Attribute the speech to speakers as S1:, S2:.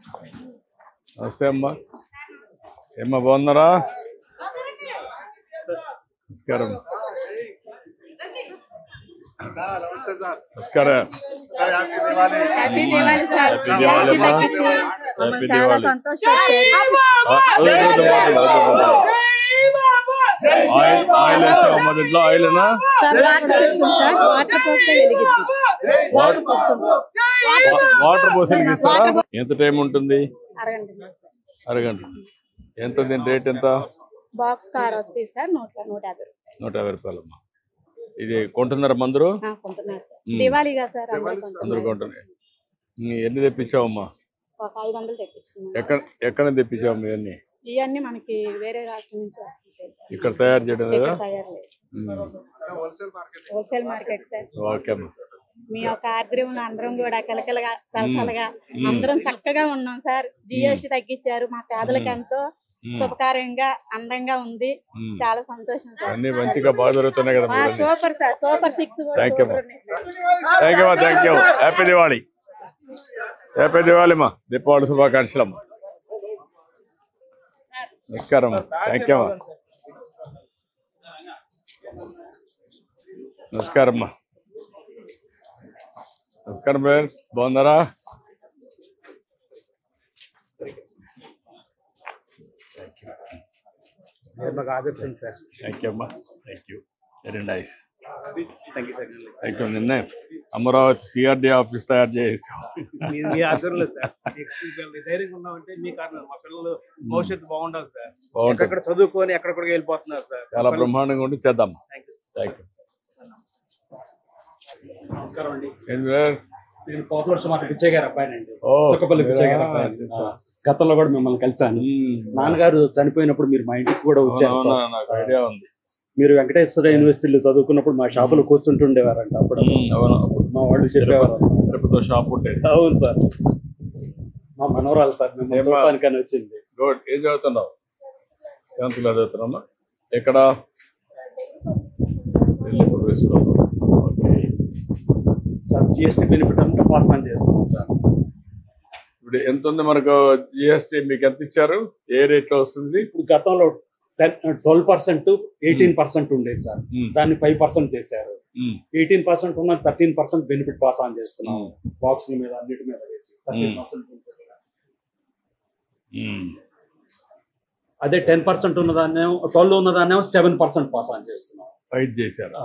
S1: నమస్తే అమ్మా. ఏమ్మా బాగున్నారా? నమస్కారం. నమస్కారం. హ్యాపీ దివాళీ అమ్మా. హ్యాపీ దివాళీ. ఆయిల్ వేస్తావమ్మా దీంట్లో? ఆయిల్నా? వాటర్ పోసి వెలిగిస్తారా? ఎంత టైం ఉంటుంది? అరగంట. ఎంత దీని రేట్ ఎంత?
S2: బాక్స్ కార్ వస్తాయి సార్ 150.
S1: 150 రూపాయలమ్మా. ఇది కొంటున్నారా మందరు?
S2: దివాళీగా సార్
S1: అందరు కొంటున్నారు. ఎన్ని తెప్పించావమ్మా?
S2: ఒక 500 తెప్పించుకున్నాం.
S1: ఎక్కడ తెప్పించావు ఇవన్నీ?
S2: ఇవన్నీ మనకి వేరే రాష్ట్రం నుంచి వస్తుంటాయి.
S1: ఇక్కడ తయారు చేయడం లేదా?
S2: Wholesale market sir.
S1: ఓకే అమ్మా.
S2: మీ యొక్క ఆర్ద్రంలో అందరం కూడా కలకలగా చలసలగా అందరం చక్కగా ఉన్నాం సార్. జిఎస్టీ తగ్గించారు, మా పేదలకు ఎంతో శుభకార్యంగా అందంగా ఉంది. చాలా సంతోషం సార్.
S1: అన్ని మంచిగా బాగా జరుగుతున్నాయి కదా?
S2: Super sir. Super 6
S1: thank you. Happy Diwali. Happy Diwali అమ్మా. దీపావళి శుభాకాంక్షలు అమ్మా. నమస్కారం. థ్యాంక్ యూ అమ్మా. నమస్కారం అమ్మా. నమస్కారం బ్రదర్, బాగున్నారా? థ్యాంక్ యూ అమ్మా. Thank you. Very nice. Thank you. నిన్నే అమరావతి సిఆర్డి ఆఫీస్ తయారు చేసాం.
S3: భవిష్యత్తు బాగుండాలి సార్. ఎక్కడ చదువుకొని ఎక్కడికి వెళ్ళిపోతున్నారు సార్.
S1: చాలా బ్రహ్మాండంగా ఉండి చేద్దాం. Thank you.
S3: నమస్కారం అండి.
S4: నేను పోకలూరు మాట పిచ్చయ్య గారు అబ్బాయినండి. చుక్కపల్లి పిచ్చయ్య గారు అబ్బాయి. గతంలో కూడా మిమ్మల్ని కలిసాను. నాన్నగారు చనిపోయినప్పుడు మీరు మా ఇంటికి కూడా వచ్చారు సార్.
S1: నాకు ఐడియా ఉంది.
S4: మీరు వెంకటేశ్వర యూనివర్సిటీలో చదువుకున్నప్పుడు మా షాపులో కూర్చుంటుండేవారంట. అప్పుడు మా వాళ్ళు చెప్పేవారు
S1: షాప్ ఉండేది.
S4: అవును సార్. మా మనవరాలు సార్ మిమ్మల్ని చూడటానికని వచ్చింది.
S1: గుడ్. ఏం చదువుతున్నావు? 7th క్లాస్ చదువుతున్నామా? ఎక్కడ?
S4: సార్ జిఎస్టీ బెనిఫిట్ అంతా పాస్ ఆన్ చేస్తున్నాం సార్.
S1: ఇప్పుడు ఎంత ఉంది మనకు జిఎస్టీ? మీకు ఎంత ఇచ్చారు? ఏ రేట్ లో వస్తుంది?
S4: ఇప్పుడు గతంలో 12%, 18% ఉండేది సార్. దాన్ని 5% చేశారు. 18% ఉన్న 13% బెనిఫిట్ పాస్ ఆన్ చేస్తున్నాం. బాక్స్ మీద అన్నిటి మీద వేసి 13%. అదే 10% ఉన్నదాన్నే 12 ఉన్నదాన్నే 7% పాస్ ఆన్ చేస్తున్నాం.
S1: 5 చేశారు.